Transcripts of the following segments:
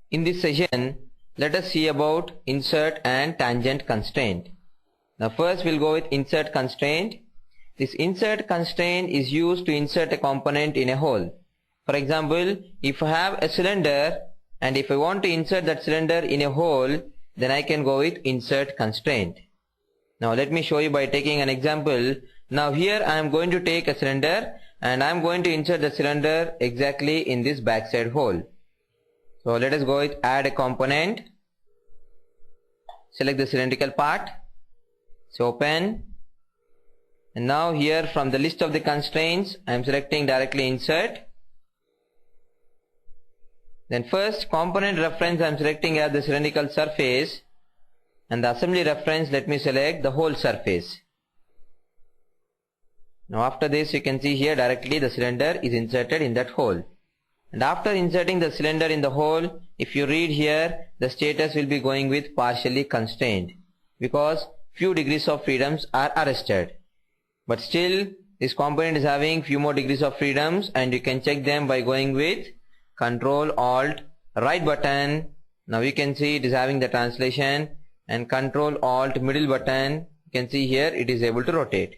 In this session, let us see about insert and tangent constraint. Now first we'll go with insert constraint. This insert constraint is used to insert a component in a hole. For example, if I have a cylinder and if I want to insert that cylinder in a hole, then I can go with insert constraint. Now let me show you by taking an example. Now here I am going to take a cylinder and I am going to insert the cylinder exactly in this backside hole. So let us go with add a component. Select the cylindrical part. So open. And now here from the list of the constraints, I am selecting directly insert. Then first component reference I am selecting as the cylindrical surface, and the assembly reference let me select the whole surface. Now after this you can see here directly the cylinder is inserted in that hole. And after inserting the cylinder in the hole, if you read here, the status will be going with partially constrained because few degrees of freedoms are arrested. But still this component is having few more degrees of freedoms, and you can check them by going with Control Alt right button. Now you can see it is having the translation, and Control Alt middle button, you can see here it is able to rotate.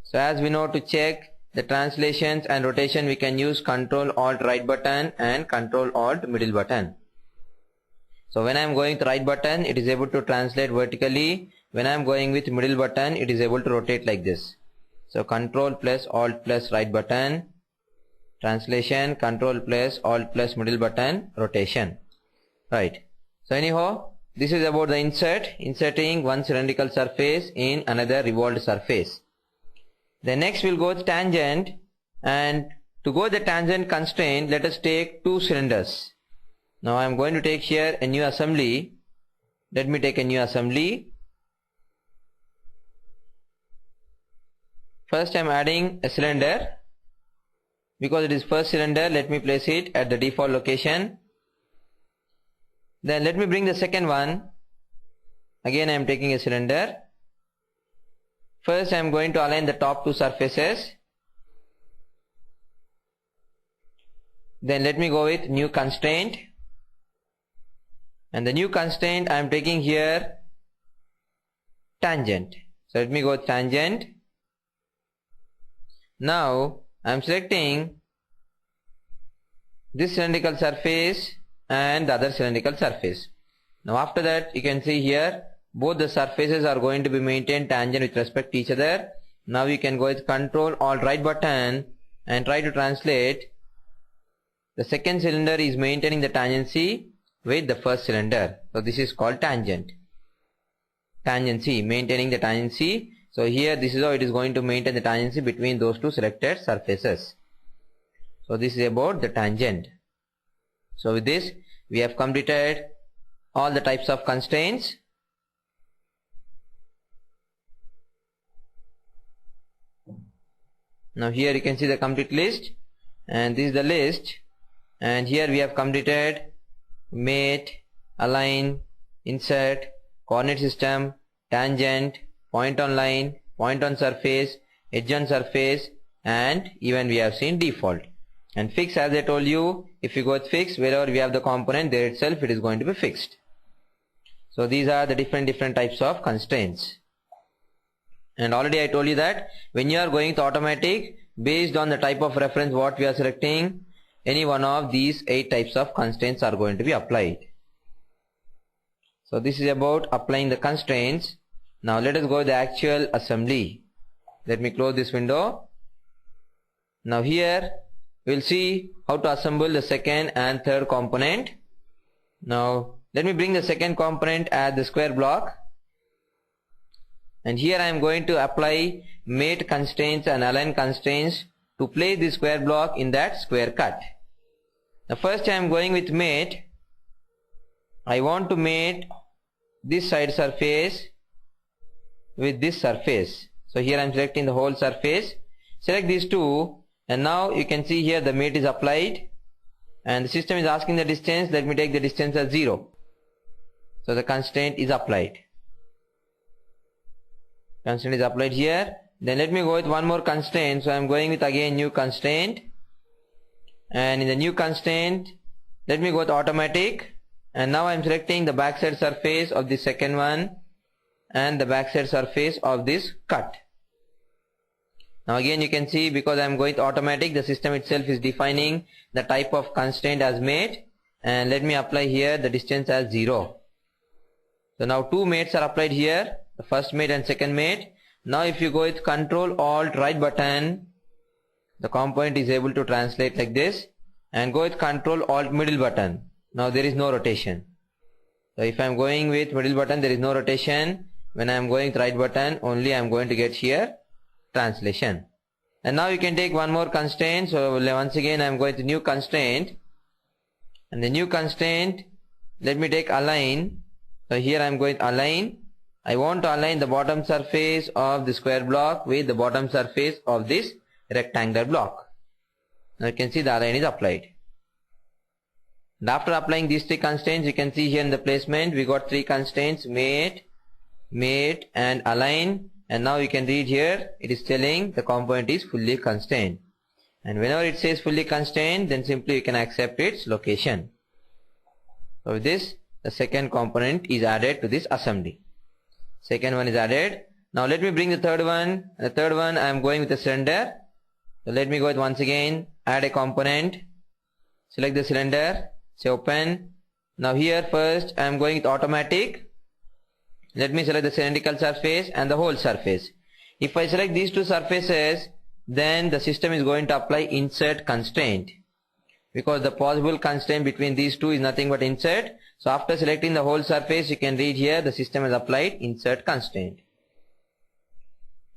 So as we know, to check the translations and rotation we can use Control Alt right button and Control Alt middle button. So when I am going with right button, it is able to translate vertically. When I am going with middle button, it is able to rotate like this. So Control plus Alt plus right button, translation, Control plus Alt plus middle button, rotation. Right. So anyhow, this is about the inserting one cylindrical surface in another revolved surface. Then next we'll go with tangent, and to go with the tangent constraint, let us take two cylinders. Now I am going to take here a new assembly. Let me take a new assembly. First I am adding a cylinder. Because it is first cylinder, let me place it at the default location. Then let me bring the second one. Again I am taking a cylinder. First I am going to align the top two surfaces. Then let me go with new constraint. And the new constraint I am taking here tangent. So let me go with tangent. Now I am selecting this cylindrical surface and the other cylindrical surface. Now after that you can see here both the surfaces are going to be maintained tangent with respect to each other. Now you can go with Control Alt right button and try to translate. The second cylinder is maintaining the tangency with the first cylinder. So this is called tangent. Tangency, maintaining the tangency. So here this is how it is going to maintain the tangency between those two selected surfaces. So this is about the tangent. So with this we have completed all the types of constraints. Now here you can see the complete list, and this is the list, and here we have completed mate, align, insert, coordinate system, tangent, point on line, point on surface, edge on surface, and even we have seen default. And fix, as I told you, if you go with fix, wherever we have the component, there itself it is going to be fixed. So these are the different types of constraints. And already I told you that when you are going to automatic, based on the type of reference what we are selecting, any one of these 8 types of constraints are going to be applied. So this is about applying the constraints. Now let us go to the actual assembly. Let me close this window. Now here we will see how to assemble the second and third component. Now let me bring the second component as the square block. And here I am going to apply mate constraints and align constraints to place the square block in that square cut. Now first I am going with mate. I want to mate this side surface with this surface. So here I am selecting the whole surface. Select these two, and now you can see here the mate is applied, and the system is asking the distance. Let me take the distance as 0. So the constraint is applied. Constraint is applied here. Then let me go with one more constraint. So I am going with again new constraint. And in the new constraint, let me go with automatic. And now I am selecting the backside surface of the second one and the backside surface of this cut. Now again you can see, because I am going with automatic, the system itself is defining the type of constraint as mate. And let me apply here the distance as 0. So now two mates are applied here, the first mate and second mate. Now if you go with Control Alt right button, the component is able to translate like this, and go with Control Alt middle button. Now there is no rotation. So if I am going with middle button, there is no rotation. When I am going with right button, only I am going to get here translation. And now you can take one more constraint. So once again I am going to new constraint. And the new constraint, let me take align. So here I am going to align. I want to align the bottom surface of the square block with the bottom surface of this rectangular block. Now you can see the align is applied. And after applying these three constraints, you can see here in the placement we got three constraints: mate, mate and align. And now you can read here, it is telling the component is fully constrained. And whenever it says fully constrained, then simply you can accept its location. So with this, the second component is added to this assembly. Second one is added. Now let me bring the third one. The third one I am going with the cylinder. So let me go with once again, add a component, select the cylinder, say open. Now here first I am going with automatic. Let me select the cylindrical surface and the whole surface. If I select these two surfaces, then the system is going to apply insert constraint, because the possible constraint between these two is nothing but insert. So after selecting the whole surface, you can read here the system has applied insert constraint.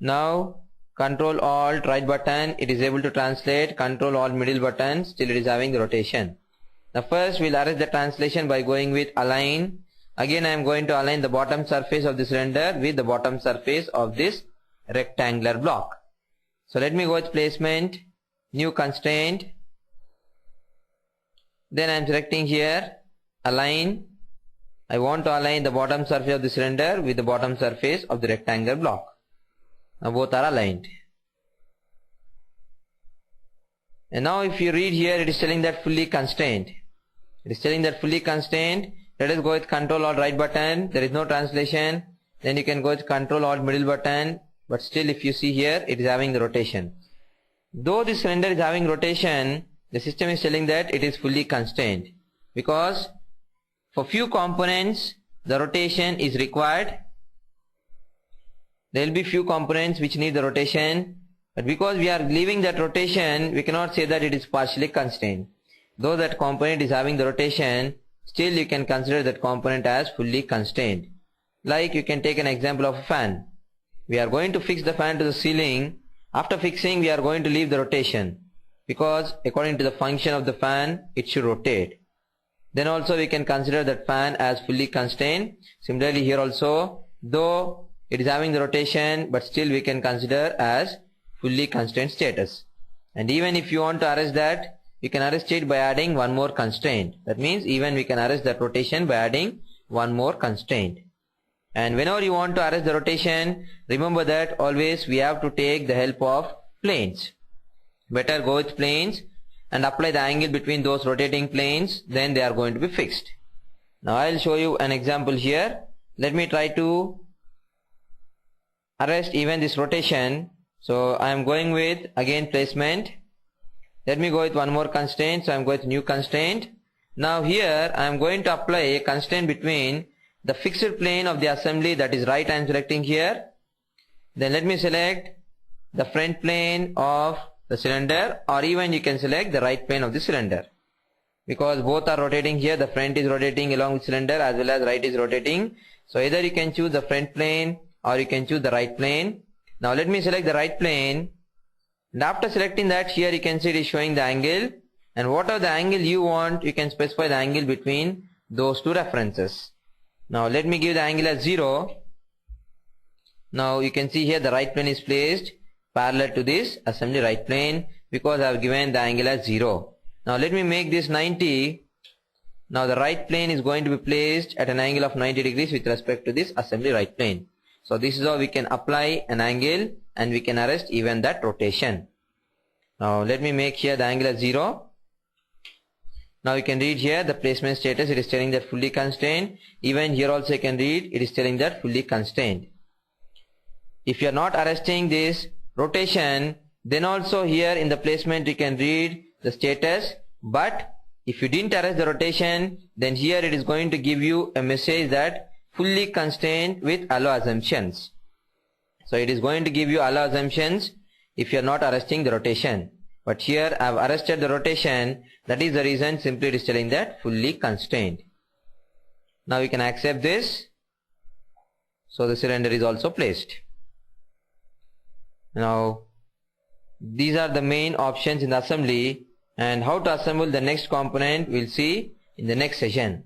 Now Control Alt right button, it is able to translate. Control Alt middle button, still it is having the rotation. Now first we will arrest the translation by going with align. Again I am going to align the bottom surface of the cylinder with the bottom surface of this rectangular block. So let me go with placement, new constraint. Then I am selecting here align. I want to align the bottom surface of the cylinder with the bottom surface of the rectangular block. Now both are aligned. And now if you read here, it is telling that fully constrained. It is telling that fully constrained. Let us go with Control Alt right button. There is no translation. Then you can go with Control Alt middle button. But still if you see here, it is having the rotation. Though this cylinder is having rotation, the system is telling that it is fully constrained, because for few components the rotation is required. There will be few components which need the rotation, but because we are leaving that rotation, we cannot say that it is partially constrained. Though that component is having the rotation, still you can consider that component as fully constrained. Like you can take an example of a fan. We are going to fix the fan to the ceiling. After fixing, we are going to leave the rotation, because according to the function of the fan, it should rotate. Then also we can consider that fan as fully constrained. Similarly here also, though it is having the rotation, but still we can consider as fully constrained status. And even if you want to arrest that, you can arrest it by adding one more constraint. That means even we can arrest that rotation by adding one more constraint. And whenever you want to arrest the rotation, remember that always we have to take the help of planes. Better go with planes and apply the angle between those rotating planes, then they are going to be fixed. Now I will show you an example here. Let me try to arrest even this rotation. So I am going with again placement. Let me go with one more constraint. So I am going with new constraint. Now here I am going to apply a constraint between the fixed plane of the assembly, that is right I am selecting here. Then let me select the front plane of the cylinder, or even you can select the right plane of the cylinder, because both are rotating here. The front is rotating along with cylinder as well as right is rotating. So either you can choose the front plane or you can choose the right plane. Now let me select the right plane, and after selecting that, here you can see it is showing the angle, and whatever the angle you want, you can specify the angle between those two references. Now let me give the angle as 0. Now you can see here the right plane is placed parallel to this assembly right plane, because I have given the angle as 0. Now let me make this 90. Now the right plane is going to be placed at an angle of 90 degrees with respect to this assembly right plane. So this is how we can apply an angle and we can arrest even that rotation. Now let me make here the angle as 0. Now you can read here the placement status, it is telling that fully constrained. Even here also you can read, it is telling that fully constrained. If you are not arresting this rotation, then also here in the placement you can read the status, but if you didn't arrest the rotation, then here it is going to give you a message that fully constrained with allow assumptions. So it is going to give you allow assumptions if you are not arresting the rotation. But here I have arrested the rotation, that is the reason simply it is telling that fully constrained. Now we can accept this. So the cylinder is also placed. Now these are the main options in the assembly, and how to assemble the next component we'll see in the next session.